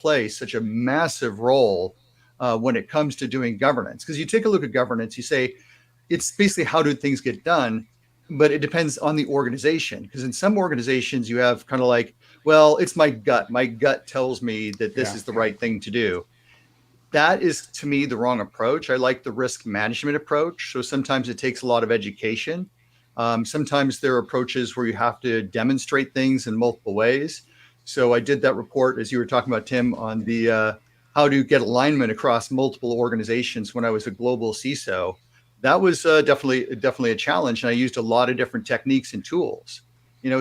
play such a massive role when it comes to doing governance. Because you take a look at governance, you say it's basically how do things get done, but it depends on the organization. Because in some organizations, you have kind of like, well, it's my gut. My gut tells me that this is the right thing to do. That is, to me, the wrong approach. I like the risk management approach. So sometimes it takes a lot of education. Sometimes there are approaches where you have to demonstrate things in multiple ways. So I did that report, as you were talking about, Tim, on the how to get alignment across multiple organizations when I was a global CISO. That was definitely a challenge, and I used a lot of different techniques and tools.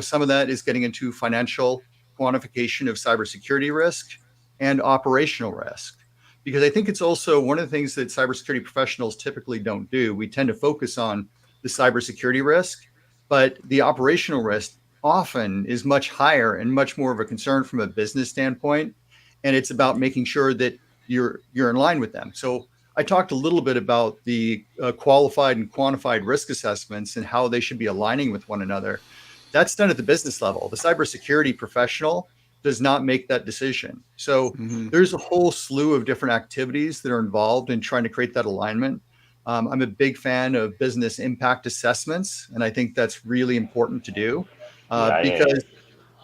Some of that is getting into financial quantification of cybersecurity risk and operational risk, because I think it's also one of the things that cybersecurity professionals typically don't do. We tend to focus on the cybersecurity risk, but the operational risk often is much higher and much more of a concern from a business standpoint. And it's about making sure that you're in line with them. So I talked a little bit about the qualified and quantified risk assessments and how they should be aligning with one another. That's done at the business level. The cybersecurity professional does not make that decision. So there's a whole slew of different activities that are involved in trying to create that alignment. I'm a big fan of business impact assessments, and I think that's really important to do because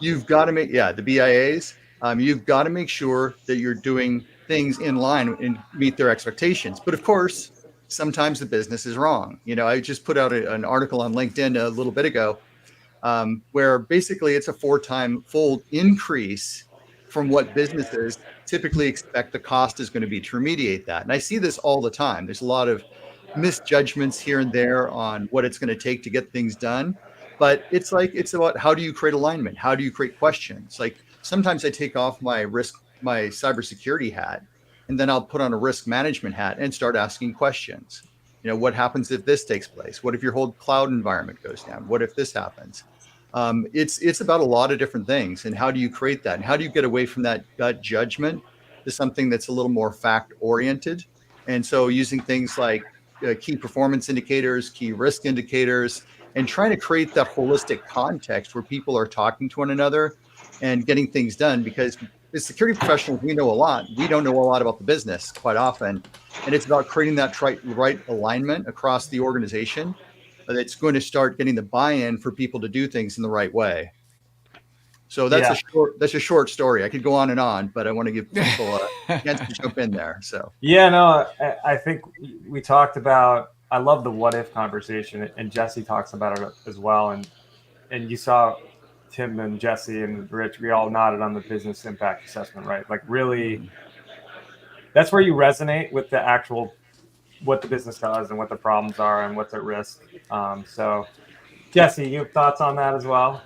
you've got to make, the BIAs, you've got to make sure that you're doing things in line and meet their expectations. But of course, sometimes the business is wrong. I just put out an article on LinkedIn a little bit ago where basically it's a 4-time-fold increase from what businesses typically expect the cost is going to be to remediate that. And I see this all the time. There's a lot of misjudgments here and there on what it's going to take to get things done. But it's about how do you create alignment? How do you create questions? Like sometimes I take off my cybersecurity hat, and then I'll put on a risk management hat and start asking questions. What happens if this takes place? What if your whole cloud environment goes down? What if this happens? It's about a lot of different things. And how do you create that? And how do you get away from that gut judgment to something that's a little more fact oriented? And so using things like key performance indicators, key risk indicators, and trying to create that holistic context where people are talking to one another and getting things done. Because as security professionals, we know a lot. We don't know a lot about the business quite often. And it's about creating that right alignment across the organization that's going to start getting the buy-in for people to do things in the right way. So that's a short story. I could go on and on, but I want to give people a chance to jump in there. So I think we talked about, I love the what if conversation, and Jesse talks about it as well. And you saw Tim and Jesse and Rich, we all nodded on the business impact assessment, right? Like really, that's where you resonate with the actual, what the business does and what the problems are and what's at risk. So Jesse, you have thoughts on that as well?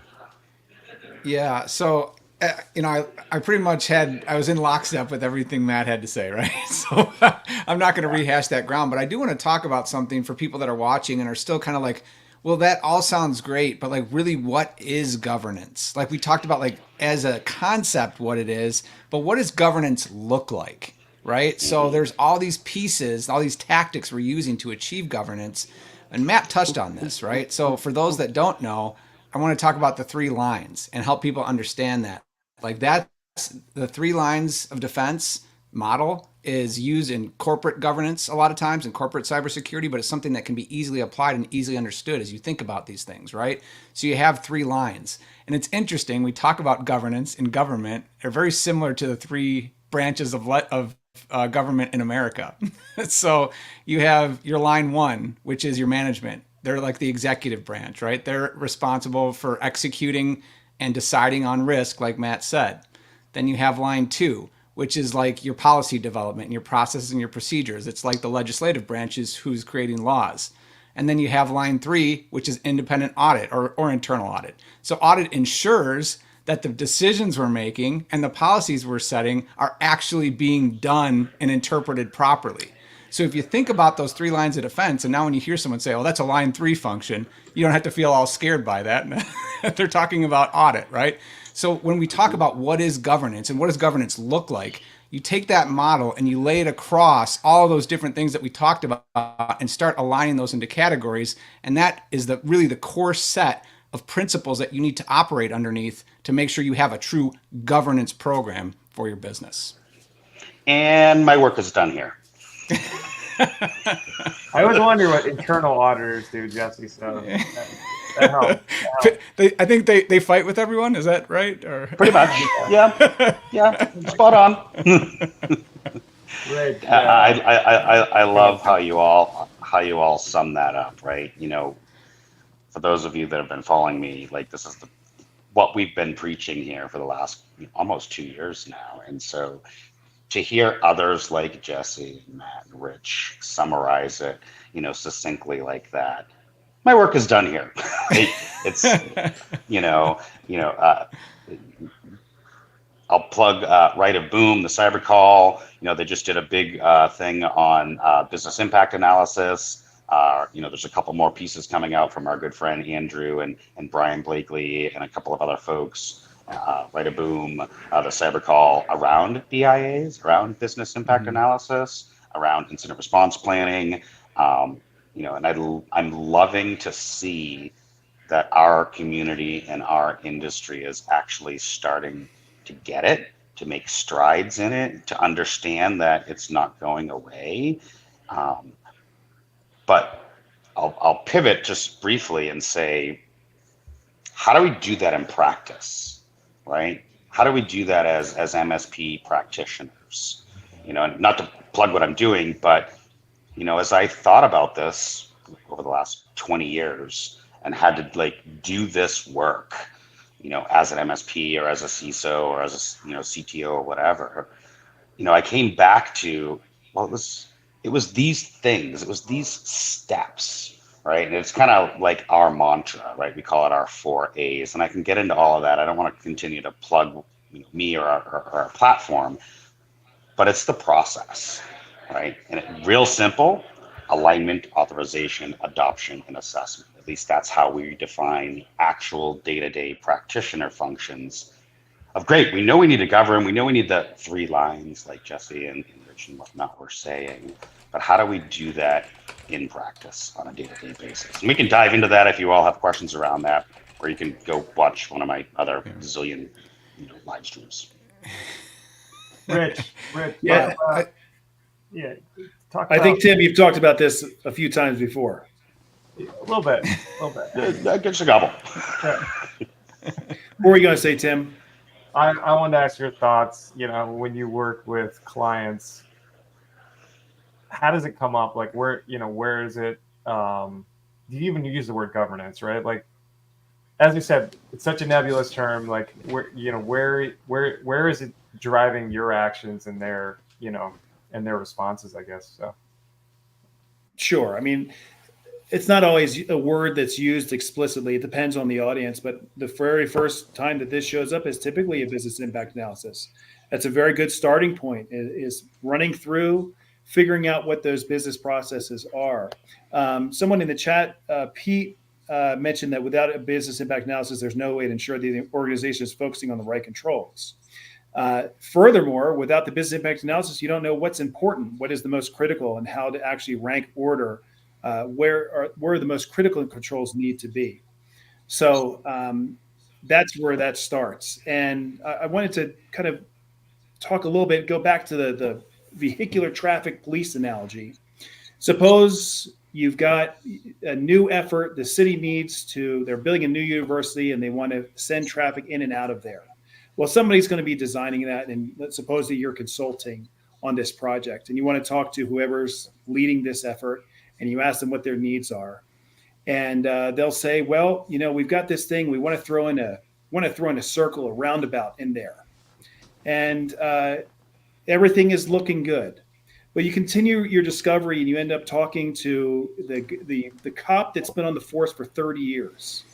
Yeah. So, I pretty much I was in lockstep with everything Matt had to say, right? So I'm not going to rehash that ground, but I do want to talk about something for people that are watching and are still kind of like, well, that all sounds great, but like really what is governance? Like we talked about like as a concept what it is, but what does governance look like, right? So there's all these pieces, all these tactics we're using to achieve governance. And Matt touched on this, right? So for those that don't know, I want to talk about the 3 lines and help people understand that. Like that's the 3 lines of defense model is used in corporate governance a lot of times in corporate cybersecurity, but it's something that can be easily applied and easily understood as you think about these things, right? So you have 3 lines. And it's interesting, we talk about governance in government. They're very similar to the 3 branches of government in America. So you have your line 1, which is your management. They're like the executive branch, right? They're responsible for executing and deciding on risk, like Matt said. Then you have line 2, which is like your policy development and your processes and your procedures. It's like the legislative branches who's creating laws. And then you have line 3, which is independent audit or internal audit. So audit ensures that the decisions we're making and the policies we're setting are actually being done and interpreted properly. So if you think about those 3 lines of defense, and now when you hear someone say, oh, that's a line 3 function, you don't have to feel all scared by that. They're talking about audit, right? So when we talk about what is governance and what does governance look like, you take that model and you lay it across all those different things that we talked about and start aligning those into categories. And that is really the core set of principles that you need to operate underneath to make sure you have a true governance program for your business. And my work is done here. I always wonder what internal auditors do, Jesse. So that helps. I think they fight with everyone. Is that right? Or Pretty much. Yeah. Spot on. Rich, I love how you all sum that up, right? For those of you that have been following me, like this is what we've been preaching here for the last almost 2 years now. And so to hear others like Jesse, Matt, and Rich summarize it, succinctly like that, my work is done here. It's, I'll plug Right of Boom, the cyber call. They just did a big thing on business impact analysis. There's a couple more pieces coming out from our good friend Andrew and Brian Blakely and a couple of other folks. Right of Boom, the cyber call around BIAs, around business impact analysis, around incident response planning. And I'm loving to see that our community and our industry is actually starting to get it, to make strides in it, to understand that it's not going away. But I'll pivot just briefly and say, how do we do that in practice, right? How do we do that as MSP practitioners? Not to plug what I'm doing, but as I thought about this over the last 20 years and had to do this work, as an MSP or as a CISO or as a CTO or whatever, I came back to, well, it was these things, it was these steps, right? And it's kind of like our mantra, right? We call it our 4 A's, and I can get into all of that. I don't want to continue to plug me or our platform, but it's the process, right? And real simple: alignment, authorization, adoption, and assessment. At least that's how we define actual day-to-day practitioner functions of, great, we know we need to govern, we know we need the 3 lines like Jesse and Rich and whatnot were saying, but how do we do that in practice on a day-to-day basis? And we can dive into that if you all have questions around that, or you can go watch one of my other zillion live streams. Rich. Yeah, Talk I about, think, Tim, you've talked about this a few times before. a little bit. Gives a gobble. What were you going to say, Tim? I wanted to ask your thoughts. When you work with clients, how does it come up? Like where is it? Do you even use the word governance, right? Like, as you said, it's such a nebulous term. Like where is it driving your actions and their responses, I guess. So. Sure. I mean, it's not always a word that's used explicitly. It depends on the audience, but the very first time that this shows up is typically a business impact analysis. That's a very good starting point, is running through, figuring out what those business processes are. Someone in the chat, Pete, mentioned that without a business impact analysis, there's no way to ensure the organization is focusing on the right controls. Furthermore, without the business impact analysis, you don't know what's important, what is the most critical, and how to actually rank order where the most critical controls need to be. So that's where that starts. And I wanted to kind of talk a little bit, go back to the vehicular traffic police analogy. Suppose you've got a new effort, the city they're building a new university and they want to send traffic in and out of there. Well, somebody's going to be designing that, and let's suppose that you're consulting on this project and you want to talk to whoever's leading this effort, and you ask them what their needs are. And they'll say, well, we've got this thing, we want to throw in a circle, a roundabout in there. And everything is looking good. But you continue your discovery and you end up talking to the cop that's been on the force for 30 years.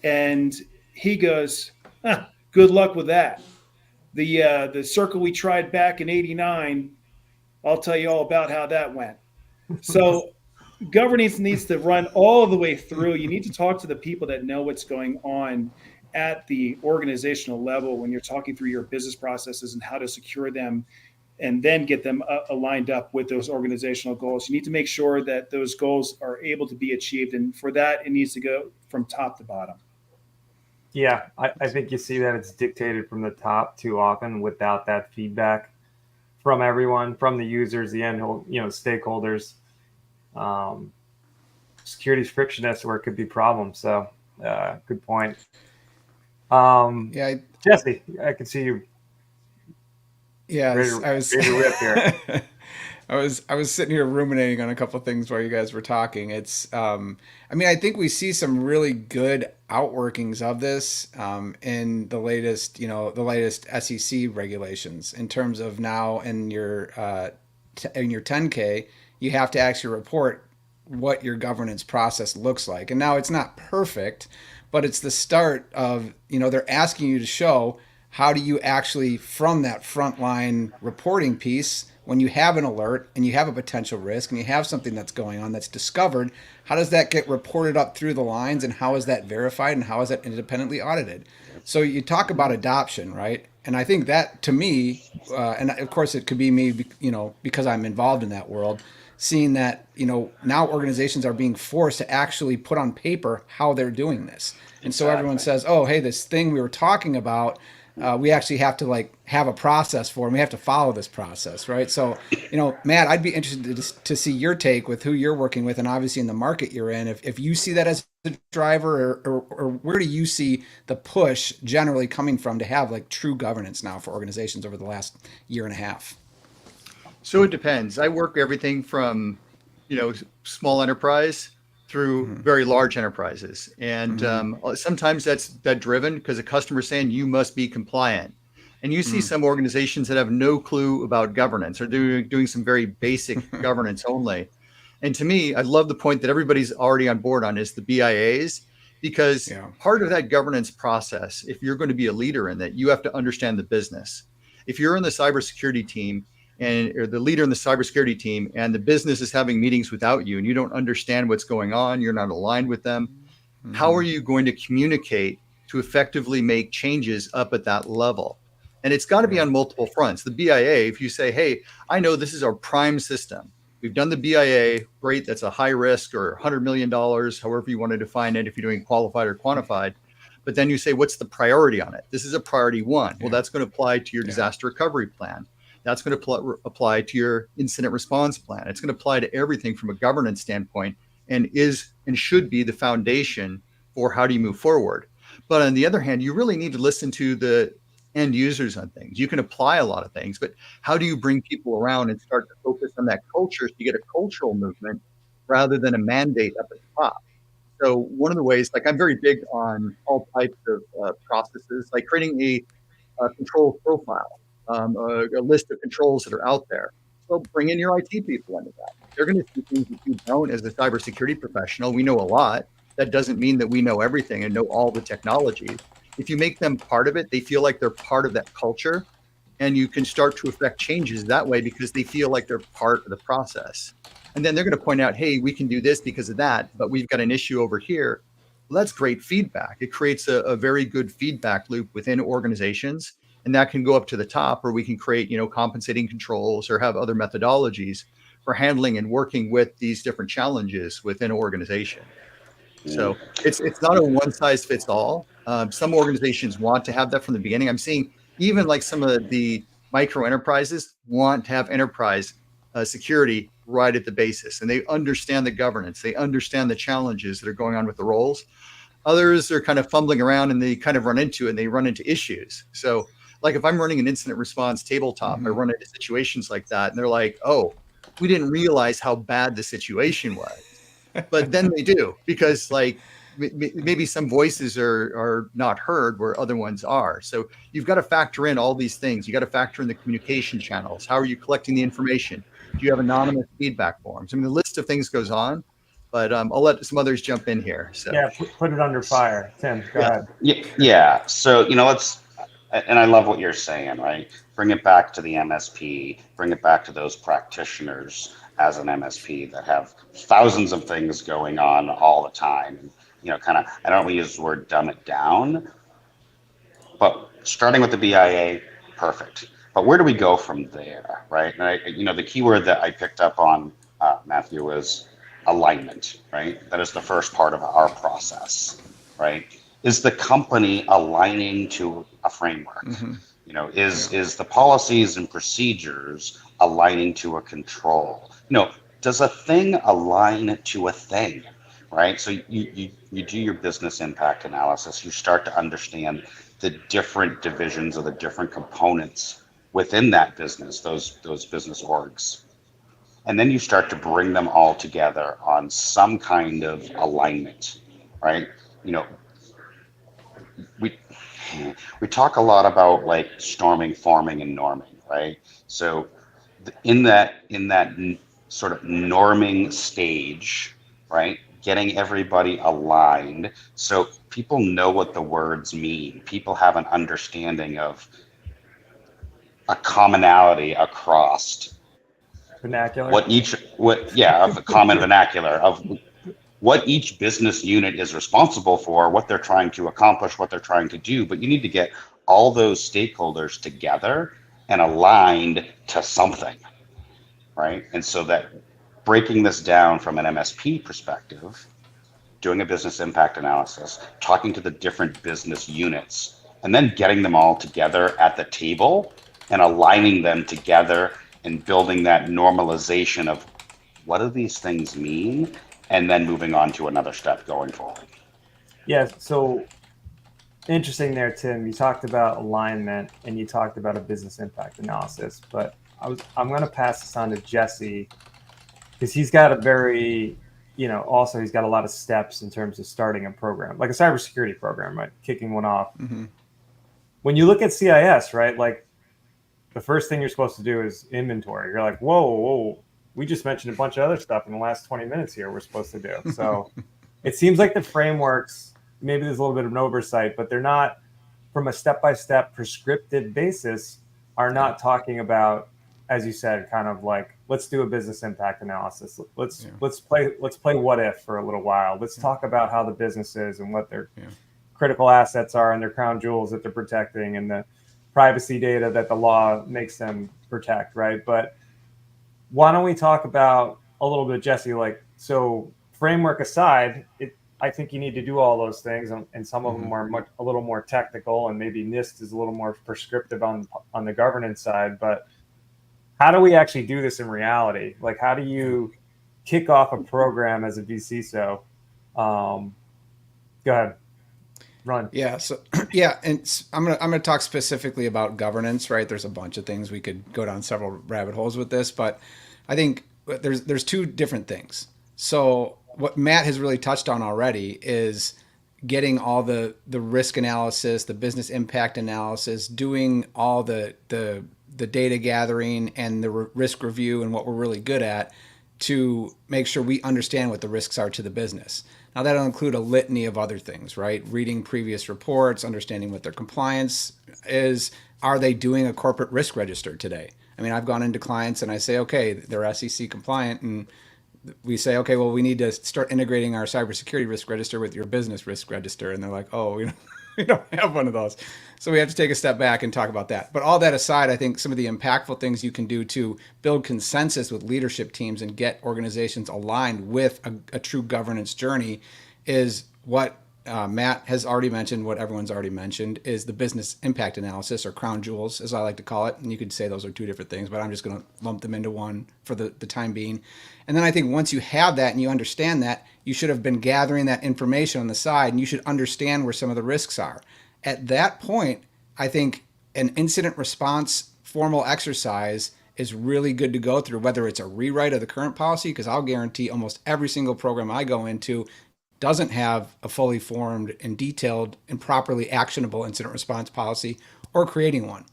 And he goes, good luck with that. The circle we tried back in '89, I'll tell you all about how that went. So governance needs to run all the way through. You need to talk to the people that know what's going on at the organizational level when you're talking through your business processes and how to secure them and then get them aligned up with those organizational goals. You need to make sure that those goals are able to be achieved. And for that, it needs to go from top to bottom. Yeah, I think you see that it's dictated from the top too often without that feedback from everyone, from the users, the end, stakeholders. Security is frictionless where it could be problems. So, good point. Yeah, Jesse, I can see you. Yeah, Ready to rip here. I was sitting here ruminating on a couple of things while you guys were talking. It's, I mean, I think we see some really good outworkings of this in the latest SEC regulations in terms of now in your 10K, you have to actually report what your governance process looks like. And now it's not perfect, but it's the start of, they're asking you to show how do you actually, from that frontline reporting piece, when you have an alert and you have a potential risk and you have something that's going on that's discovered, how does that get reported up through the lines and how is that verified and how is that independently audited? So you talk about adoption, right? And I think that to me, and of course it could be me, because I'm involved in that world, seeing that, now organizations are being forced to actually put on paper how they're doing this. And so everyone says, oh, hey, this thing we were talking about, we actually have to have a process for, and we have to follow this process, right? So, Matt, I'd be interested to see your take with who you're working with, and obviously in the market you're in. If you see that as a driver, or where do you see the push generally coming from to have true governance now for organizations over the last year and a half? So it depends. I work everything from, small enterprise through very large enterprises. And sometimes that's driven because a customer's saying you must be compliant. And you see some organizations that have no clue about governance or doing some very basic governance only. And to me, I love the point that everybody's already on board on is the BIAs, because part of that governance process, if you're going to be a leader in that, you have to understand the business. If you're in the cybersecurity team, or the leader in the cybersecurity team, and the business is having meetings without you and you don't understand what's going on, you're not aligned with them, how are you going to communicate to effectively make changes up at that level? And it's got to be on multiple fronts. The BIA, if you say, hey, I know this is our prime system. We've done the BIA, great, that's a high risk or $100 million, however you want to define it, if you're doing qualified or quantified. But then you say, what's the priority on it? This is a priority one. Well, that's going to apply to your disaster recovery plan. That's going to apply to your incident response plan. It's going to apply to everything from a governance standpoint, and is and should be the foundation for how do you move forward. But on the other hand, you really need to listen to the end users on things. You can apply a lot of things, but how do you bring people around and start to focus on that culture so you get a cultural movement rather than a mandate up at the top? So one of the ways, I'm very big on all types of processes, like creating a control profile. A list of controls that are out there. So bring in your IT people into that. They're going to see things that you don't as a cybersecurity professional. We know a lot. That doesn't mean that we know everything and know all the technologies. If you make them part of it, they feel like they're part of that culture, and you can start to affect changes that way because they feel like they're part of the process. And then they're going to point out, hey, we can do this because of that, but we've got an issue over here. Well, that's great feedback. It creates a very good feedback loop within organizations. And that can go up to the top, or we can create, compensating controls or have other methodologies for handling and working with these different challenges within an organization. So it's not a one size fits all. Some organizations want to have that from the beginning. I'm seeing even some of the micro enterprises want to have enterprise security right at the basis, and they understand the governance. They understand the challenges that are going on with the roles. Others are kind of fumbling around and they kind of run into it and they run into issues. So if I'm running an incident response tabletop, I run into situations like that, and they're like, oh, we didn't realize how bad the situation was. But then they do, because maybe some voices are not heard where other ones are. So you've got to factor in all these things. You got to factor in the communication channels. How are you collecting the information? Do you have anonymous feedback forms? I mean, the list of things goes on, but I'll let some others jump in here. So put it under fire. Tim, go ahead. Yeah. So, and I love what you're saying, right? Bring it back to the MSP, bring it back to those practitioners as an MSP that have thousands of things going on all the time. I don't want to use the word dumb it down, but starting with the BIA, perfect. But where do we go from there, right? And the keyword that I picked up on, Matthew, was alignment, right? That is the first part of our process, right? Is the company aligning to a framework? Is the policies and procedures aligning to a control? Does a thing align to a thing? Right? So you do your business impact analysis. You start to understand the different divisions or the different components within that business, those business orgs. And then you start to bring them all together on some kind of alignment, right? You know, we we talk a lot about like storming, forming, and norming, right? So in that sort of norming stage, right? Getting everybody aligned so people know what the words mean. People have an understanding of a commonality across Vernacular. of a common vernacular of what each business unit is responsible for, what they're trying to accomplish, what they're trying to do. But you need to get all those stakeholders together and aligned to something, right? And so that breaking this down from an MSP perspective, doing a business impact analysis, talking to the different business units, and then getting them all together at the table and aligning them together and building that normalization of what do these things mean, and then moving on to another step going forward. Yeah. So interesting there, Tim. You talked about alignment and you talked about a business impact analysis, but I'm going to pass this on to Jesse because he's got a very, also he's got a lot of steps in terms of starting a program, like a cybersecurity program, right? Kicking one off. Mm-hmm. When you look at CIS, right, like the first thing you're supposed to do is inventory. You're like, whoa, we just mentioned a bunch of other stuff in the last 20 minutes here we're supposed to do. So it seems like the frameworks, maybe there's a little bit of an oversight, but they're not, from a step-by-step prescriptive basis, are not talking about, as you said, kind of like, let's do a business impact analysis. Let's play what if for a little while. Let's talk about how the business is and what their critical assets are and their crown jewels that they're protecting and the privacy data that the law makes them protect, right? But why don't we talk about a little bit, Jesse, like, so framework aside, I think you need to do all those things, and some of them are a little more technical, and maybe NIST is a little more prescriptive on the governance side. But how do we actually do this in reality? Like, how do you kick off a program as a VCSO? Go ahead, run. Yeah. So and I'm gonna talk specifically about governance. Right. There's a bunch of things we could go down several rabbit holes with this, but I think there's two different things. So what Matt has really touched on already is getting all the risk analysis, the business impact analysis, doing all the data gathering and the risk review and what we're really good at to make sure we understand what the risks are to the business. Now that'll include a litany of other things, right? Reading previous reports, understanding what their compliance is. Are they doing a corporate risk register today? I mean, I've gone into clients and I say, okay, they're SEC compliant, and we say, okay, well, we need to start integrating our cybersecurity risk register with your business risk register. And they're like, oh, we don't have one of those. So we have to take a step back and talk about that. But all that aside, I think some of the impactful things you can do to build consensus with leadership teams and get organizations aligned with a true governance journey is what Matt has already mentioned, what everyone's already mentioned, is the business impact analysis, or crown jewels, as I like to call it. And you could say those are two different things, but I'm just going to lump them into one for the time being. And then I think once you have that and you understand that, you should have been gathering that information on the side, and you should understand where some of the risks are. At that point, I think an incident response formal exercise is really good to go through, whether it's a rewrite of the current policy, because I'll guarantee almost every single program I go into doesn't have a fully formed and detailed and properly actionable incident response policy, or creating one.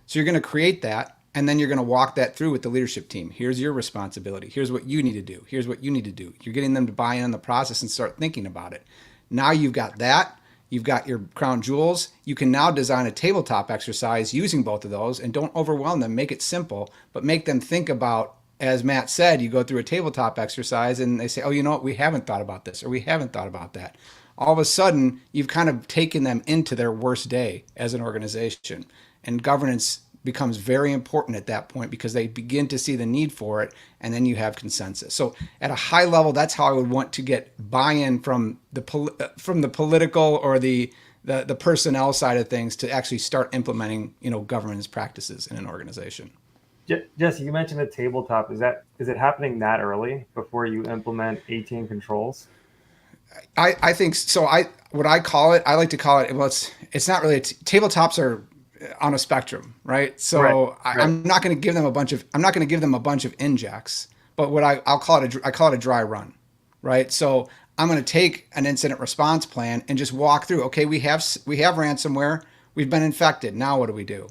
So you're going to create that, and then you're going to walk that through with the leadership team. Here's your responsibility. Here's what you need to do. Here's what you need to do. You're getting them to buy in on the process and start thinking about it. Now you've got that. You've got your crown jewels. You can now design a tabletop exercise using both of those, and don't overwhelm them. Make it simple, but make them think about, as Matt said, you go through a tabletop exercise and they say, oh, you know what? We haven't thought about this, or we haven't thought about that. All of a sudden, you've kind of taken them into their worst day as an organization. And governance becomes very important at that point because they begin to see the need for it, and then you have consensus. So at a high level, that's how I would want to get buy-in from the political or the the personnel side of things to actually start implementing, governance practices in an organization. Jesse, you mentioned the tabletop. Is it happening that early before you implement 18 controls? I think so. I like to call it. Well, it's not really. Tabletops are on a spectrum, right? So Right. I'm not going to give them a bunch of injects, but I'll call it a dry run, right? So I'm going to take an incident response plan and just walk through. Okay, we have ransomware. We've been infected. Now what do we do?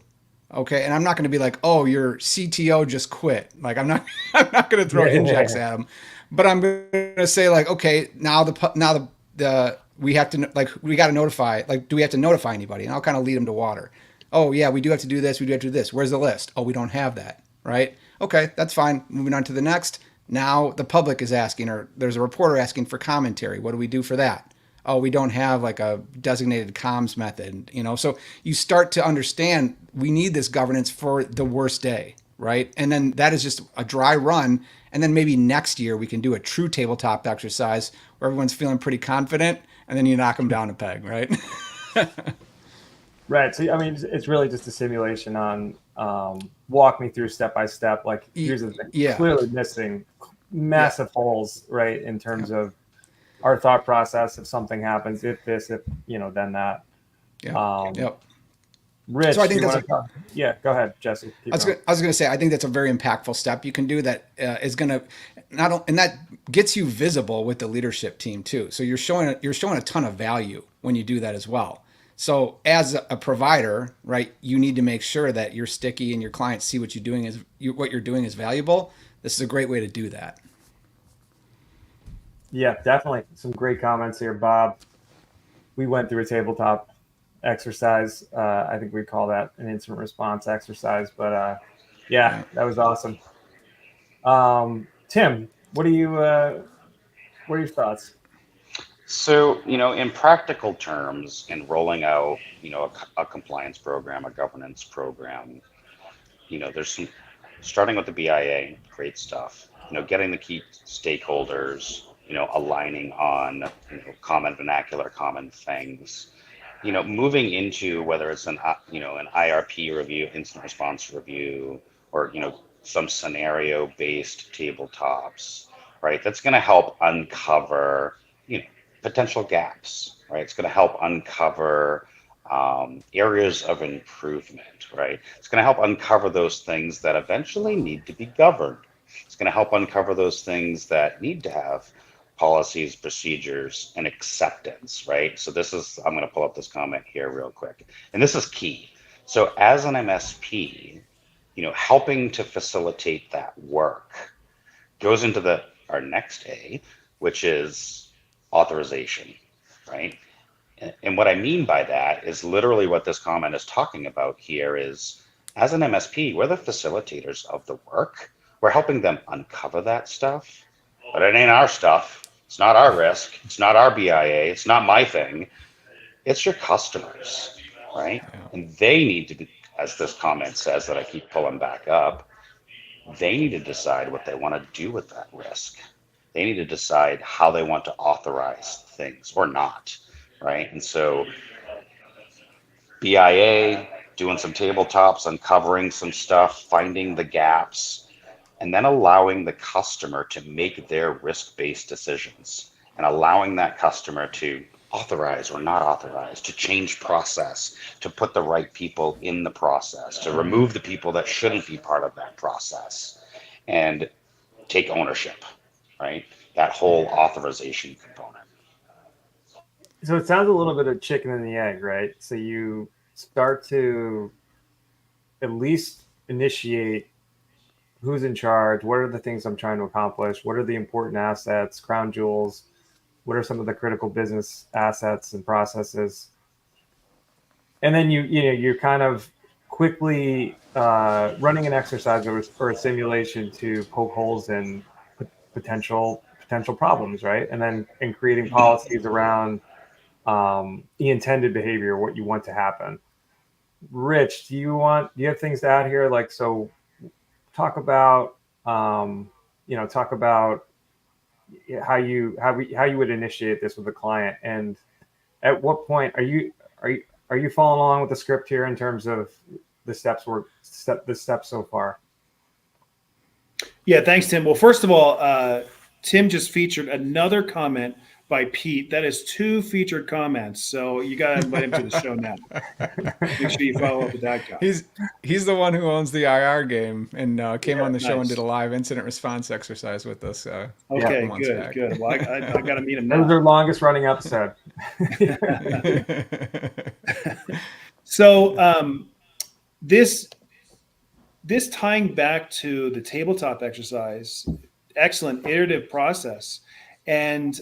Okay, and I'm not going to be like, oh, your CTO just quit. Like I'm not I'm not going to throw injects at them, but I'm going to say like, okay, now the we have to we got to notify. Like, do we have to notify anybody? And I'll kind of lead them to water. Oh yeah, we do have to do this. We do have to do this. Where's the list? Oh, we don't have that. Right? Okay, that's fine. Moving on to the next. Now the public is asking, or there's a reporter asking for commentary. What do we do for that? Oh, we don't have like a designated comms method, So you start to understand we need this governance for the worst day, right? And then that is just a dry run. And then maybe next year we can do a true tabletop exercise where everyone's feeling pretty confident, and then you knock them down a peg, right? Right. So, I mean, it's really just a simulation on walk me through step by step. Like, here's the thing. Yeah. Clearly missing massive holes, right, in terms of our thought process. If something happens, if this, if, then that. Yep. Rich, So I think yeah, go ahead, Jesse. I was going to say, I think that's a very impactful step you can do that is going to and that gets you visible with the leadership team too. So you're showing a ton of value when you do that as well. So as a provider, right, you need to make sure that you're sticky and your clients see what what you're doing is valuable. This is a great way to do that. Yeah, definitely. Some great comments here, Bob. We went through a tabletop exercise. I think we call that an incident response exercise, but yeah, that was awesome. Tim, what are your thoughts? So, in practical terms, in rolling out, a compliance program, a governance program, there's some, starting with the BIA, great stuff, getting the key stakeholders, aligning on, common vernacular, common things, moving into whether it's an IRP review, incident response review, or, some scenario based tabletops, right? That's going to help uncover, potential gaps, right? It's going to help uncover areas of improvement, right? It's going to help uncover those things that eventually need to be governed. It's going to help uncover those things that need to have policies, procedures, and acceptance, right? So I'm going to pull up this comment here real quick. And this is key. So as an MSP, helping to facilitate that work goes into our next A, which is authorization, right? And what I mean by that is literally what this comment is talking about here is, as an MSP, we're the facilitators of the work. We're helping them uncover that stuff, but it ain't our stuff. It's not our risk. It's not our BIA. It's not my thing. It's your customers, right? And they need to be, as this comment says that I keep pulling back up, they need to decide what they want to do with that risk. They need to decide how they want to authorize things or not, right? And so BIA, doing some tabletops, uncovering some stuff, finding the gaps, and then allowing the customer to make their risk-based decisions and allowing that customer to authorize or not authorize, to change process, to put the right people in the process, to remove the people that shouldn't be part of that process, and take ownership, right? That whole authorization component. So it sounds a little bit of chicken and the egg, right? So you start to at least initiate who's in charge, what are the things I'm trying to accomplish, what are the important assets, crown jewels, what are some of the critical business assets and processes, and then you're kind of quickly running an exercise or a simulation to poke holes in potential problems, right? And then creating policies around the intended behavior, what you want to happen. Rich, do you have things to add here? Like, so talk about how you would initiate this with a client, and at what point are are you following along with the script here in terms of the steps so far? Yeah, thanks, Tim. Well, first of all, Tim just featured another comment by Pete. That is 2 featured comments. So you got to invite him to the show now. Make sure you follow up with that guy. He's the one who owns the IR game and came on the show and nice. did a live incident response exercise with us. Okay, good. Well, I got to meet him now. That was our longest running episode. So this tying back to the tabletop exercise, excellent iterative process. And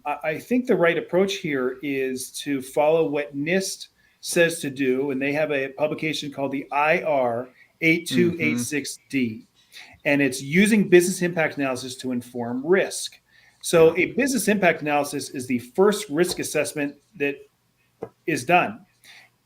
I think the right approach here is to follow what NIST says to do. And they have a publication called the IR 8286D. And it's using business impact analysis to inform risk. So a business impact analysis is the first risk assessment that is done.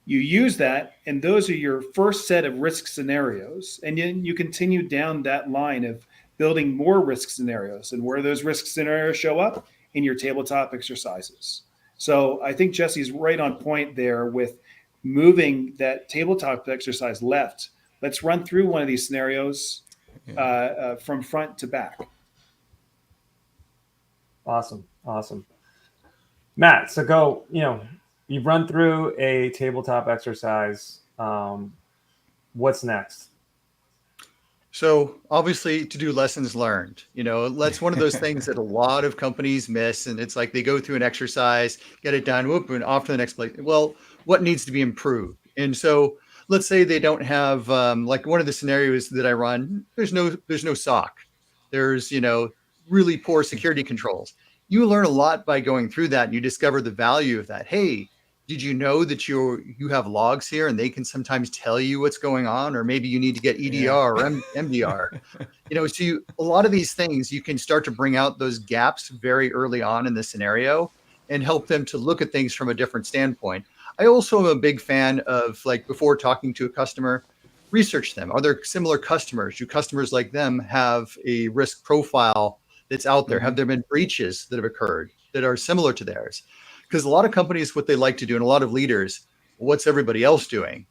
You use that, and those are your first set of risk scenarios. And then you continue down that line of building more risk scenarios. And where those risk scenarios show up? In your tabletop exercises. So I think Jesse's right on point there with moving that tabletop exercise left. Let's run through one of these scenarios from front to back. Awesome. Matt, so you've run through a tabletop exercise. What's next? So obviously to do lessons learned, that's one of those things that a lot of companies miss. And it's like they go through an exercise, get it done, whoop, and off to the next place. Well, what needs to be improved? And so let's say they don't have, like one of the scenarios that I run, there's no SOC. There's, really poor security controls. You learn a lot by going through that, and you discover the value of that. Hey, did you know that you have logs here and they can sometimes tell you what's going on, or maybe you need to get EDR or MDR? So a lot of these things, you can start to bring out those gaps very early on in the scenario and help them to look at things from a different standpoint. I also am a big fan of, like, before talking to a customer, research them. Are there similar customers? Do customers like them have a risk profile that's out there? Have there been breaches that have occurred that are similar to theirs? Because a lot of companies, what they like to do, and a lot of leaders, what's everybody else doing?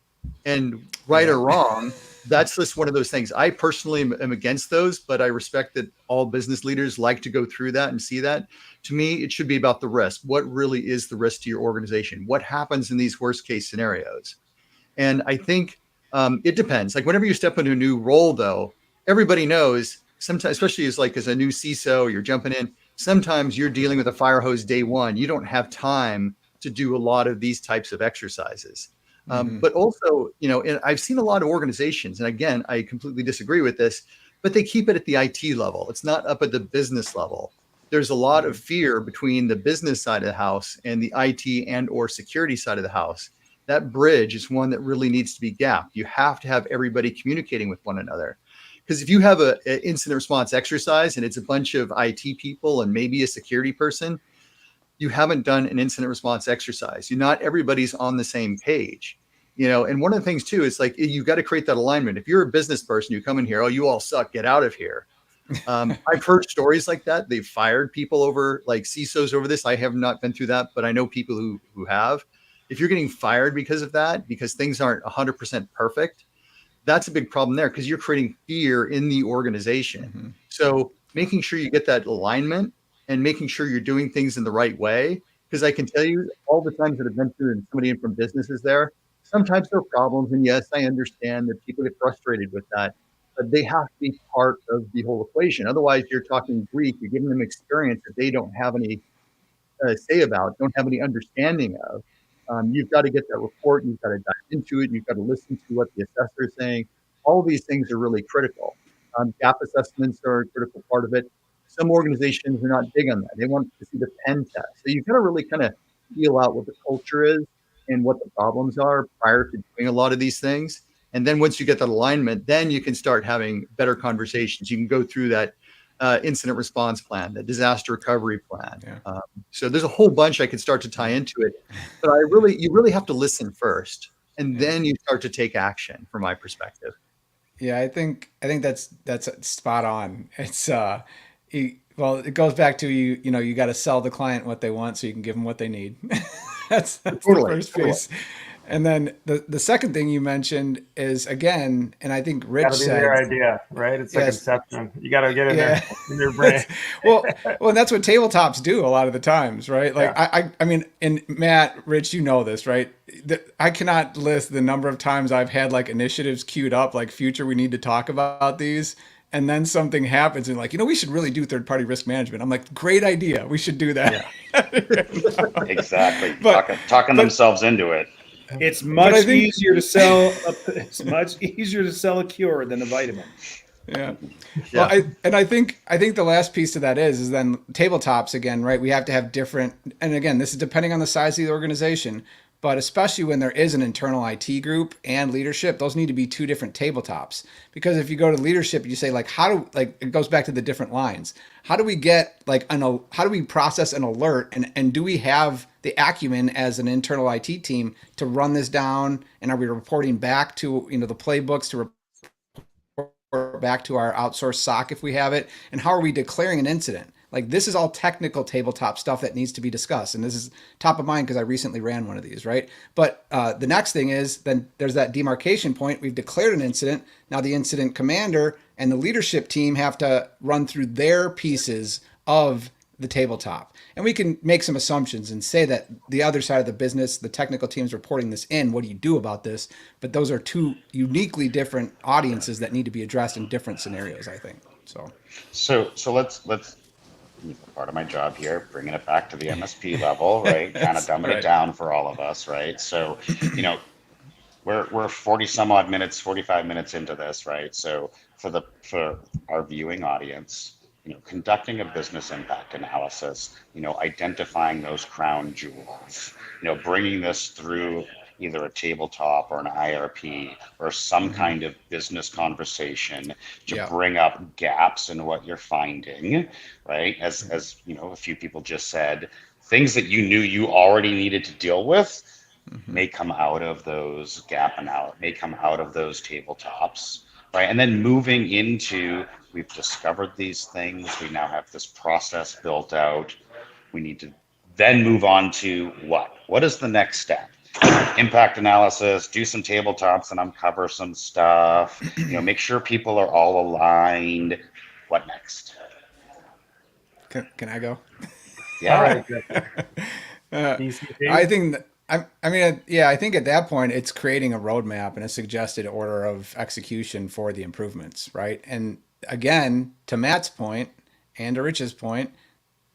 And right or wrong, that's just one of those things. I personally am against those, but I respect that all business leaders like to go through that and see that. To me, it should be about the risk. What really is the risk to your organization? What happens in these worst case scenarios? And I think it depends. Like whenever you step into a new role, though, everybody knows sometimes, especially as a new CISO, you're jumping in. Sometimes you're dealing with a fire hose day one. You don't have time to do a lot of these types of exercises. But also, and I've seen a lot of organizations, and again, I completely disagree with this, but they keep it at the IT level. It's not up at the business level. There's a lot of fear between the business side of the house and the IT and or security side of the house. That bridge is one that really needs to be gapped. You have to have everybody communicating with one another. Because if you have an incident response exercise and it's a bunch of IT people and maybe a security person, you haven't done an incident response exercise. Not everybody's on the same page, and one of the things too, is like, you've got to create that alignment. If you're a business person, you come in here, oh, you all suck, get out of here. I've heard stories like that. They've fired people over, like CISOs over this. I have not been through that, but I know people who have. If you're getting fired because of that, because things aren't 100% perfect, that's a big problem there, because you're creating fear in the organization. So making sure you get that alignment and making sure you're doing things in the right way. Because I can tell you, all the times that I've been through, and somebody from businesses there, sometimes there are problems. And yes, I understand that people get frustrated with that, but they have to be part of the whole equation. Otherwise, you're talking Greek, you're giving them experience that they don't have any say about, don't have any understanding of. You've got to get that report. You've got to dive into it. You've got to listen to what the assessor is saying. All of these things are really critical. Gap assessments are a critical part of it. Some organizations are not big on that. They want to see the pen test. So you've got to really kind of feel out what the culture is and what the problems are prior to doing a lot of these things. And then once you get that alignment, then you can start having better conversations. You can go through that incident response plan, the disaster recovery plan. So there's a whole bunch I could start to tie into it, but you really have to listen first, and then you start to take action, from my perspective. Yeah, I think that's spot on. It's it goes back to you got to sell the client what they want so you can give them what they need. That's the first piece. And then the second thing you mentioned is, again, and I think Rich Got to be said, their idea, right? It's like yes, Inception. You got to get in yeah. there in your brain. well, and that's what tabletops do a lot of the times, right? Like Yeah. I mean, and Matt, Rich, you know this, right? I cannot list the number of times I've had like initiatives queued up, like future, we need to talk about these. And then something happens and like, we should really do third party risk management. I'm like, great idea. We should do that. Yeah. Exactly. But- talking but- themselves into it. It's I much think- easier to sell. It's much easier to sell a cure than a vitamin. Yeah. Yeah. Well, I think the last piece to that is then tabletops again, right? We have to have different, and again, this is depending on the size of the organization, but especially when there is an internal IT group and leadership, those need to be two different tabletops. Because if you go to leadership, you say like, it goes back to the different lines. How do we get how do we process an alert, and do we have the acumen as an internal IT team to run this down? And are we reporting back to, the playbooks to report back to our outsourced SOC if we have it? And how are we declaring an incident? Like, this is all technical tabletop stuff that needs to be discussed. And this is top of mind because I recently ran one of these, right? But the next thing is then there's that demarcation point. We've declared an incident. Now the incident commander and the leadership team have to run through their pieces of the tabletop. And we can make some assumptions and say that the other side of the business, the technical team's reporting this in. What do you do about this? But those are two uniquely different audiences that need to be addressed in different scenarios, I think. So let's part of my job here, bringing it back to the MSP level, right? Kind of dumbing it down for all of us, right? So, we're 40 some odd minutes, 45 minutes into this, right? So for our viewing audience, conducting a business impact analysis, identifying those crown jewels, bringing this through either a tabletop or an IRP or some kind of business conversation to bring up gaps in what you're finding, right? As a few people just said, things that you knew you already needed to deal with may come out of those may come out of those tabletops, right? And then moving into, we've discovered these things, we now have this process built out, we need to then move on to what is the next step? Impact analysis, do some tabletops and uncover some stuff, make sure people are all aligned. What next? Can I go? Yeah. All right. I think I think at that point it's creating a roadmap and a suggested order of execution for the improvements, right? And again, to Matt's point and to Rich's point,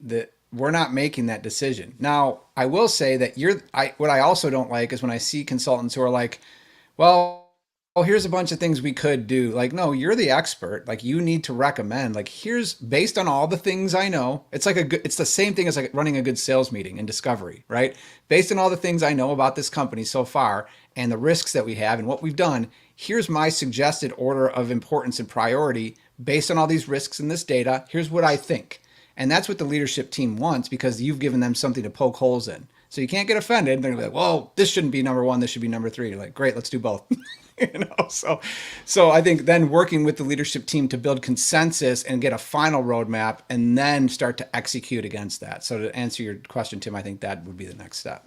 that we're not making that decision. Now, I will say that what I also don't like is when I see consultants who are like, well, here's a bunch of things we could do. Like, no, you're the expert. Like, you need to recommend, like, here's based on all the things I know. It's like it's the same thing as like running a good sales meeting in discovery, right? Based on all the things I know about this company so far and the risks that we have and what we've done, here's my suggested order of importance and priority based on all these risks and this data. Here's what I think. And that's what the leadership team wants because you've given them something to poke holes in. So you can't get offended. They're like, well, this shouldn't be number one. This should be number three. You're like, great, let's do both. So I think then working with the leadership team to build consensus and get a final roadmap and then start to execute against that. So to answer your question, Tim, I think that would be the next step.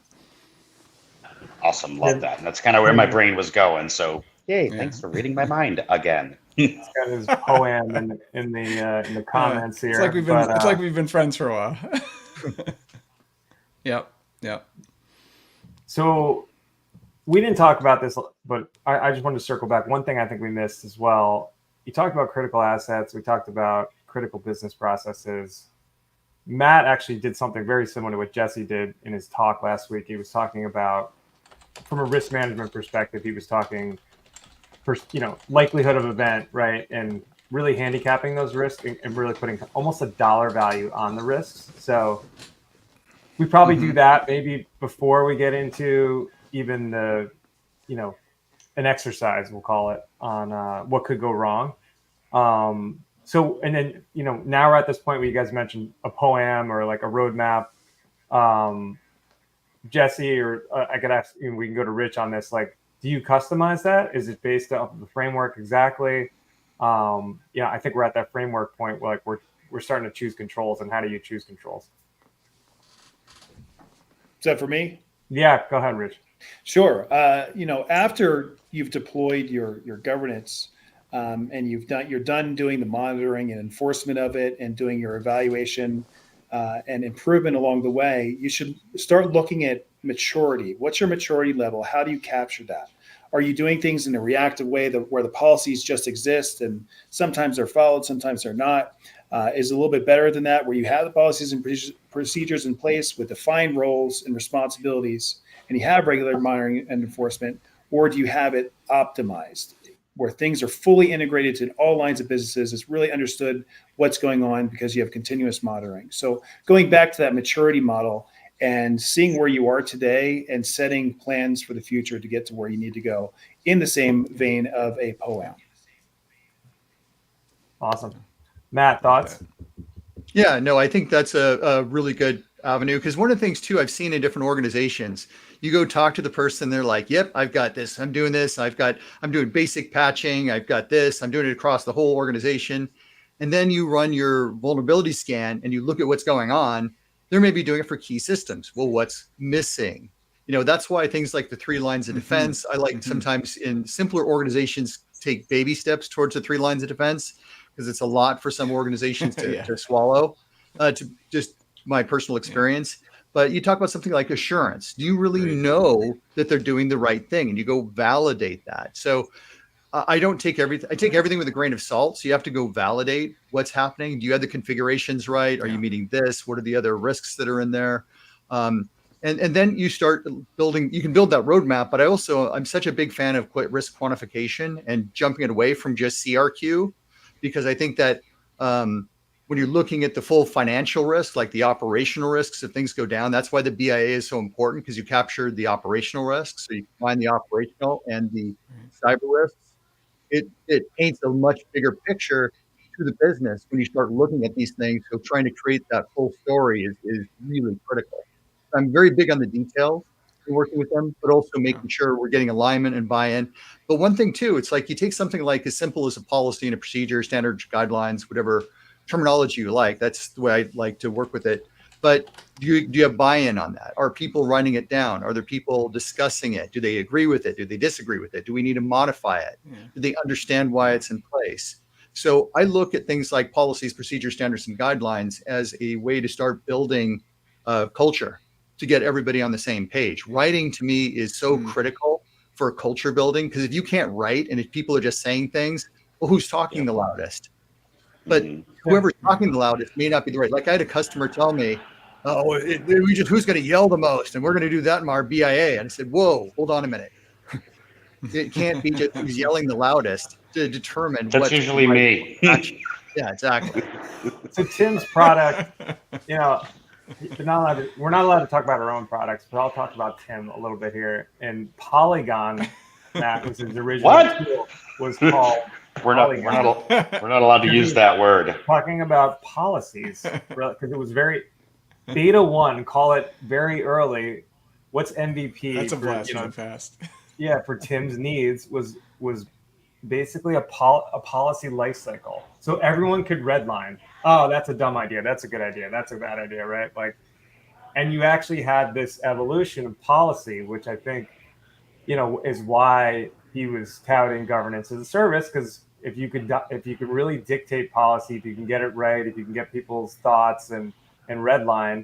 Awesome. Love that. And that's kind of where my brain was going. So yay, thanks for reading my mind again. He's got his poem in the comments here. It's like we've been friends for a while. Yep. So we didn't talk about this, but I just wanted to circle back. One thing I think we missed as well. You talked about critical assets. We talked about critical business processes. Matt actually did something very similar to what Jesse did in his talk last week. He was talking about, from a risk management perspective, he was talking, likelihood of event, right? And really handicapping those risks and really putting almost a dollar value on the risks. So we probably do that maybe before we get into even the, an exercise, we'll call it, on what could go wrong. So, and then, now we're at this point where you guys mentioned a poem or like a roadmap. Jesse, or I could ask, we can go to Rich on this. Like, do you customize that? Is it based off of the framework exactly? I think we're at that framework point where like we're starting to choose controls. And how do you choose controls? Is that for me? Yeah, go ahead, Rich. Sure. After you've deployed your governance, and you're done doing the monitoring and enforcement of it, and doing your evaluation and improvement along the way, you should start looking at maturity. What's your maturity level? How do you capture that? Are you doing things in a reactive way where the policies just exist and sometimes they're followed, sometimes they're not? Is a little bit better than that, where you have the policies and procedures in place with defined roles and responsibilities, and you have regular monitoring and enforcement, or do you have it optimized where things are fully integrated to all lines of businesses? It's really understood what's going on because you have continuous monitoring. So going back to that maturity model and seeing where you are today and setting plans for the future to get to where you need to go in the same vein of a POAM. Awesome. Matt, thoughts? Yeah, no, I think that's a really good avenue, because one of the things too I've seen in different organizations, you go talk to the person, they're like, yep, I've got this, I'm doing this, I'm doing basic patching, I've got this, I'm doing it across the whole organization. And then you run your vulnerability scan and you look at what's going on. They're maybe doing it for key systems. Well, what's missing? That's why things like the 3 lines of defense, I like sometimes in simpler organizations take baby steps towards the 3 lines of defense, because it's a lot for some organizations to swallow, to just my personal experience. But you talk about something like assurance. Do you really know that they're doing the right thing? And you go validate that. So I don't take everything. I take everything with a grain of salt. So you have to go validate what's happening. Do you have the configurations right? Are you meeting this? What are the other risks that are in there? And then you start building. You can build that roadmap. But I'm such a big fan of risk quantification and jumping it away from just CRQ, because I think that when you're looking at the full financial risk, like the operational risks, if things go down, that's why the BIA is so important, because you capture the operational risks. So you combine the operational and the cyber risks. It paints a much bigger picture to the business when you start looking at these things. So trying to create that full story is really critical. I'm very big on the details in working with them, but also making sure we're getting alignment and buy-in. But one thing too, it's like you take something like as simple as a policy and a procedure, standards, guidelines, whatever terminology you like. That's the way I like to work with it. But do you have buy-in on that? Are people writing it down? Are there people discussing it? Do they agree with it? Do they disagree with it? Do we need to modify it? Do they understand why it's in place? So I look at things like policies, procedures, standards, and guidelines as a way to start building culture, to get everybody on the same page. Writing to me is so critical for culture building, because if you can't write and if people are just saying things, well, who's talking the loudest? But whoever's talking the loudest may not be the right. Like I had a customer tell me, "Oh, who's going to yell the most, and we're going to do that in our BIA." And I said, "Whoa, hold on a minute. It can't be just who's yelling the loudest to determine That's what's usually right me. action." Yeah, exactly. So Tim's product, we're not allowed to talk about our own products, but I'll talk about Tim a little bit here. And Polygon, Matt, was his original tool, was called we're not allowed to use that word. Talking about policies, because it was very beta 1, call it very early. What's MVP? That's a blast from the past. Yeah, for Tim's needs was basically a policy life cycle. So everyone could redline. Oh, that's a dumb idea. That's a good idea. That's a bad idea, right? And you actually had this evolution of policy, which I think, is why he was touting governance as a service. Because if you could really dictate policy, if you can get it right, if you can get people's thoughts and redline,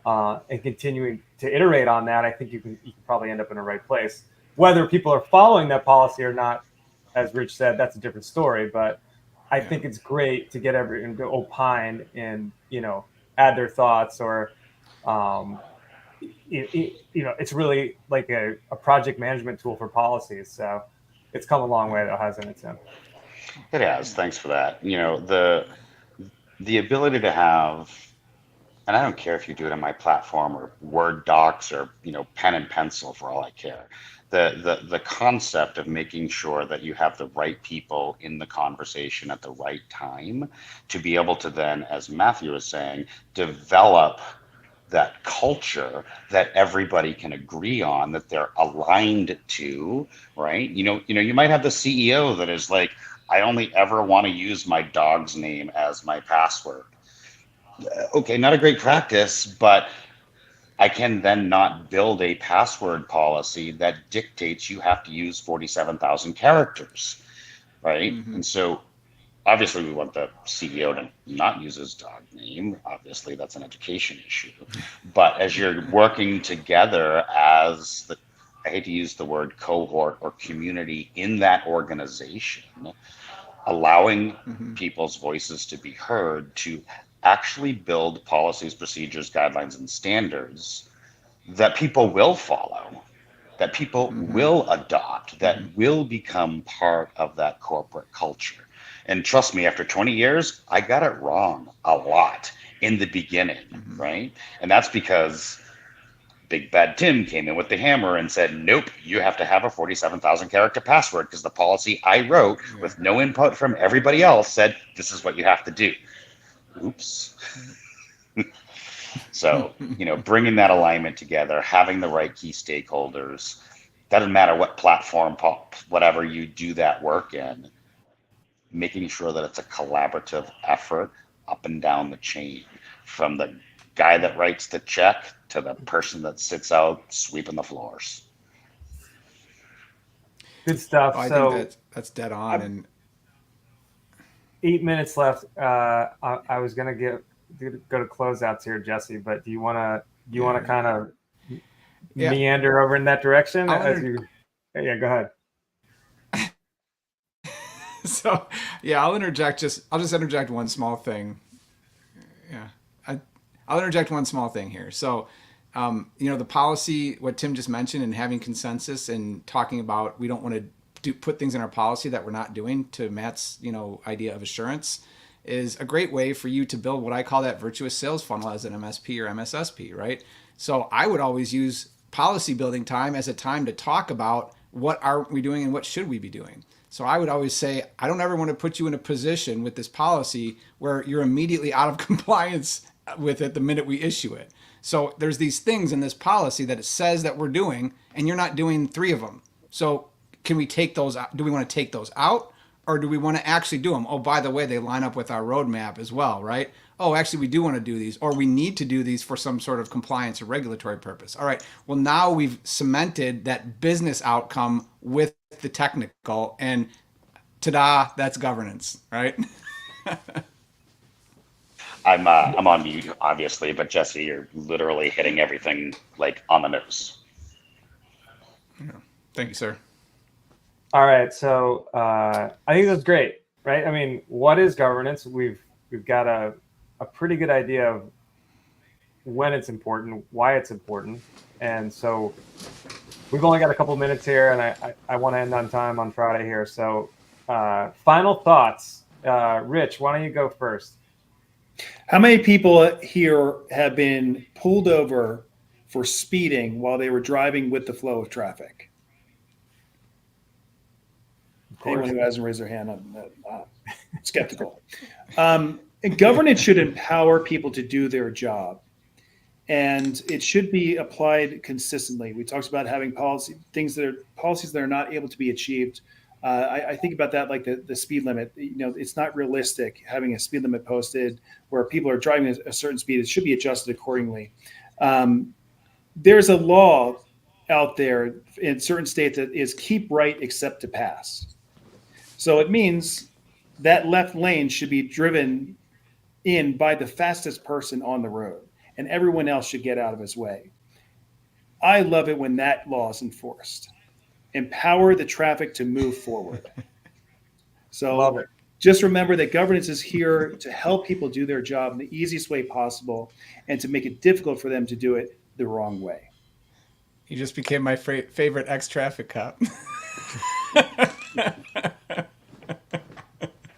and continuing to iterate on that, I think you can probably end up in the right place. Whether people are following that policy or not, as Rich said, that's a different story. But I think it's great to get everyone to opine and add their thoughts, or it's really like a project management tool for policies. So it's come a long way, though, hasn't it, Tim? It has. Thanks for that. The ability to have, and I don't care if you do it on my platform or Word docs or pen and pencil, for all I care. The concept of making sure that you have the right people in the conversation at the right time to be able to then, as Matthew was saying, develop that culture that everybody can agree on, that they're aligned to, right? You might have the CEO that is like, I only ever want to use my dog's name as my password. Okay, not a great practice, but I can then not build a password policy that dictates you have to use 47,000 characters, right? Mm-hmm. And so obviously we want the CEO to not use his dog name. Obviously that's an education issue. But as you're working together as the, I hate to use the word cohort or community in that organization, allowing people's voices to be heard to actually build policies, procedures, guidelines, and standards that people will follow, that people will adopt, that will become part of that corporate culture. And trust me, after 20 years, I got it wrong a lot in the beginning, right? And that's because Big Bad Tim came in with the hammer and said, nope, you have to have a 47,000 character password because the policy I wrote with no input from everybody else said, this is what you have to do. Oops. So, bringing that alignment together, having the right key stakeholders, doesn't matter what platform, whatever you do that work in, making sure that it's a collaborative effort up and down the chain, from the guy that writes the check to the person that sits out sweeping the floors. Good stuff. I so think that's dead on. And 8 minutes left. I was gonna go to closeouts here, Jesse, but do you want to kind of meander over in that direction? Yeah, go ahead. So yeah, I'll just interject one small thing. Yeah, I'll interject one small thing here. So, the policy, what Tim just mentioned, and having consensus and talking about, we don't want to put things in our policy that we're not doing, to Matt's, idea of assurance, is a great way for you to build what I call that virtuous sales funnel as an MSP or MSSP, right? So I would always use policy building time as a time to talk about what are we doing and what should we be doing. So I would always say, I don't ever want to put you in a position with this policy where you're immediately out of compliance with it the minute we issue it. So there's these things in this policy that it says that we're doing, and you're not doing 3 of them. So can we take those out? Do we want to take those out, or do we want to actually do them? Oh, by the way, they line up with our roadmap as well, right? Oh, actually, we do want to do these, or we need to do these for some sort of compliance or regulatory purpose. All right, well, now we've cemented that business outcome with the technical, and ta-da, that's governance, right? I'm on mute, obviously, but Jesse, you're literally hitting everything like on the nose. Thank you, sir. All right, so I think that's great, right? I mean, what is governance? We've got a pretty good idea of when it's important, why it's important, and so we've only got a couple minutes here, and I want to end on time on Friday here. So, final thoughts, Rich. Why don't you go first? How many people here have been pulled over for speeding while they were driving with the flow of traffic? Anyone who hasn't raised their hand, I'm skeptical. And governance should empower people to do their job, and it should be applied consistently. We talked about having policies that are not able to be achieved. I think about that like the speed limit. It's not realistic having a speed limit posted where people are driving at a certain speed. It should be adjusted accordingly. There's a law out there in certain states that is keep right except to pass. So it means that left lane should be driven in by the fastest person on the road, and everyone else should get out of his way. I love it when that law is enforced. Empower the traffic to move forward. So just remember that governance is here to help people do their job in the easiest way possible and to make it difficult for them to do it the wrong way. You just became my favorite ex-traffic cop.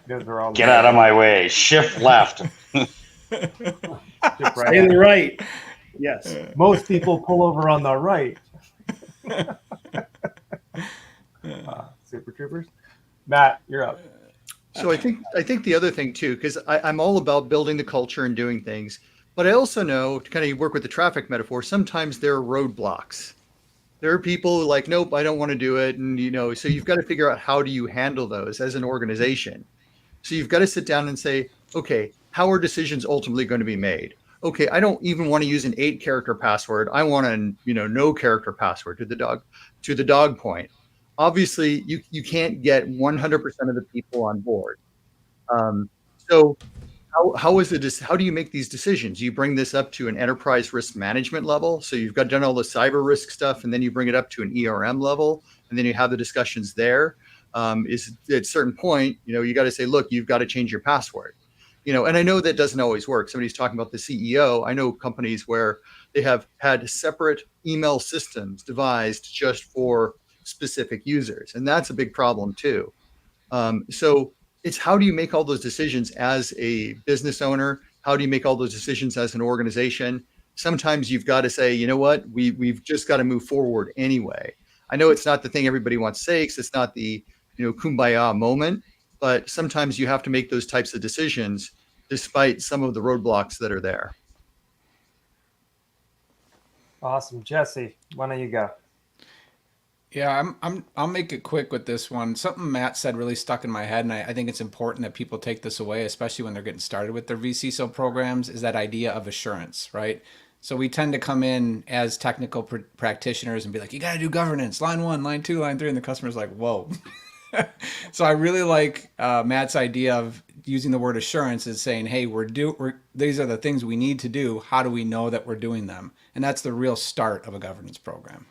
Get out of my way. Shift left. Stay to the right. Yes. Most people pull over on the right. Super Troopers. Matt, you're up. So I think the other thing too, because I'm all about building the culture and doing things, but I also know, to kind of work with the traffic metaphor, sometimes there are roadblocks. There are people who like, nope, I don't want to do it. And, so you've got to figure out, how do you handle those as an organization? So you've got to sit down and say, okay, how are decisions ultimately going to be made? okay, I don't even want to use an 8-character password. I want a no character password to the dog point. Obviously, you can't get 100% of the people on board. So how do you make these decisions? You bring this up to an enterprise risk management level. So you've got done all the cyber risk stuff, and then you bring it up to an ERM level, and then you have the discussions there. Is at a certain point, you got to say, look, you've got to change your password. And I know that doesn't always work. Somebody's talking about the CEO. I know companies where they have had separate email systems devised just for specific users, and that's a big problem too. So it's how do you make all those decisions as a business owner? How do you make all those decisions as an organization? Sometimes you've got to say, you know what, we've just got to move forward anyway. I know it's not the thing everybody wants to say, because it's not the kumbaya moment, but sometimes you have to make those types of decisions despite some of the roadblocks that are there. Awesome. Jesse, why don't you go? Yeah, I'll make it quick with this one. Something Matt said really stuck in my head, and I think it's important that people take this away, especially when they're getting started with their vCISO programs, is that idea of assurance, right? So we tend to come in as technical practitioners and be like, you got to do governance, line 1, line 2, line 3, and the customer's like, whoa. So I really like Matt's idea of using the word assurance as saying, hey, these are the things we need to do. How do we know that we're doing them? And that's the real start of a governance program.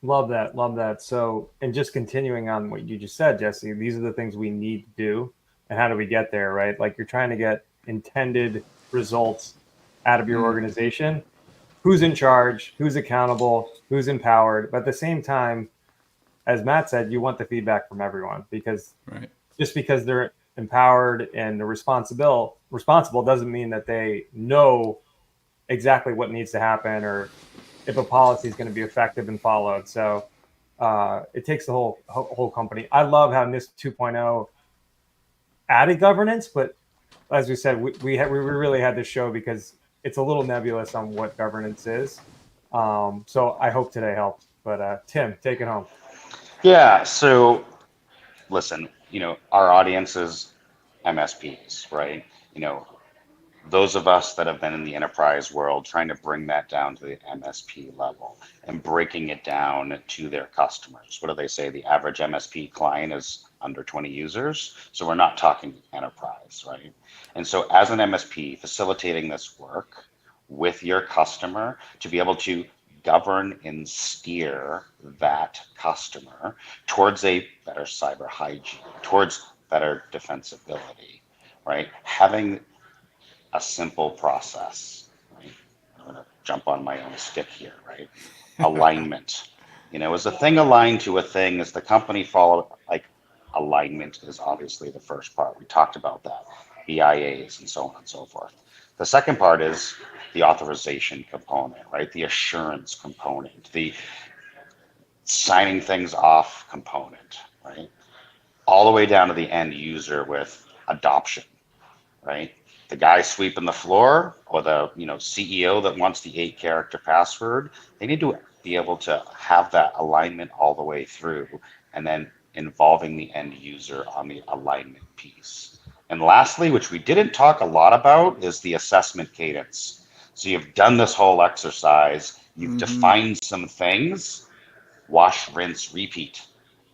Love that. Love that. So, and just continuing on what you just said, Jesse, these are the things we need to do. And how do we get there, right? Like, you're trying to get intended results out of your organization. Who's in charge? Who's accountable? Who's empowered? But at the same time, as Matt said, you want the feedback from everyone, because just because they're empowered and they're responsible doesn't mean that they know exactly what needs to happen or if a policy is going to be effective and followed. So it takes the whole company. I love how NIST 2.0 added governance, but as we said, we really had this show because it's a little nebulous on what governance is. So I hope today helped. But Tim, take it home. Yeah. So listen, our audience is MSPs, right? Those of us that have been in the enterprise world, trying to bring that down to the MSP level and breaking it down to their customers. What do they say? The average MSP client is under 20 users. So we're not talking enterprise, right? And so as an MSP, facilitating this work with your customer to be able to govern and steer that customer towards a better cyber hygiene, towards better defensibility, right? Having a simple process, right? I'm going to jump on my own stick here, right? Alignment. Is a thing aligned to a thing? Is the company follow? Like, alignment is obviously the first part. We talked about that, BIAs and so on and so forth. The second part is the authorization component, right? The assurance component, the signing things off component, right? All the way down to the end user with adoption, right? The guy sweeping the floor or the CEO that wants the 8-character password, they need to be able to have that alignment all the way through, and then involving the end user on the alignment piece. And lastly, which we didn't talk a lot about, is the assessment cadence. So you've done this whole exercise, you've defined some things, wash, rinse, repeat,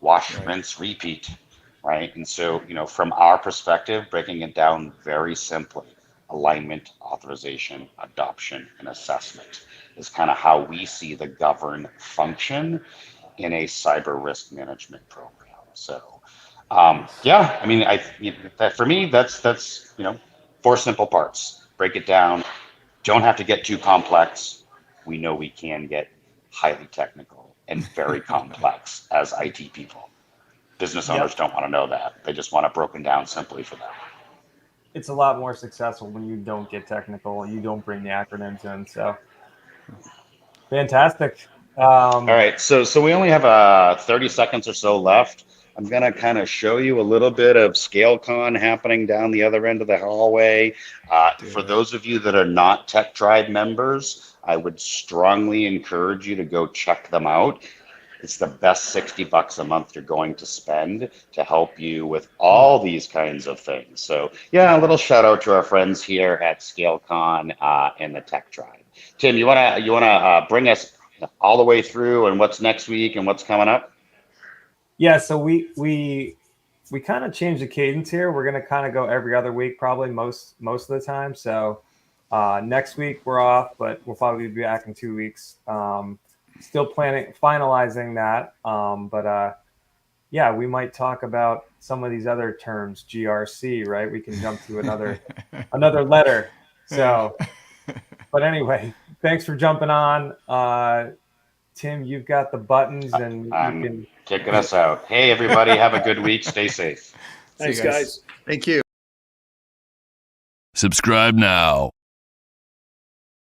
wash, rinse, repeat. Right. And so, from our perspective, breaking it down very simply, alignment, authorization, adoption, and assessment is kind of how we see the govern function in a cyber risk management program. So, yeah, I mean, for me, that's 4 simple parts. Break it down. Don't have to get too complex. We know we can get highly technical and very complex as IT people. Business owners don't want to know that. They just want it broken down simply for them. It's a lot more successful when you don't get technical, you don't bring the acronyms in. So fantastic. All right. So we only have 30 seconds or so left. I'm going to kind of show you a little bit of ScaleCon happening down the other end of the hallway. For those of you that are not Tech Tribe members, I would strongly encourage you to go check them out. It's the best $60 a month you're going to spend to help you with all these kinds of things. So yeah, a little shout out to our friends here at ScaleCon and the Tech Tribe. Tim, you wanna bring us all the way through and what's next week and what's coming up? Yeah, so we kind of changed the cadence here. We're gonna kind of go every other week, probably most of the time. So next week we're off, but we'll probably be back in 2 weeks. Still finalizing that. Yeah, we might talk about some of these other terms, GRC, right? We can jump to another letter. So, but anyway, thanks for jumping on. Tim, you've got the buttons and you can kicking us out. Hey, everybody, have a good week. Stay safe. Thanks, guys. Thank you. Subscribe now.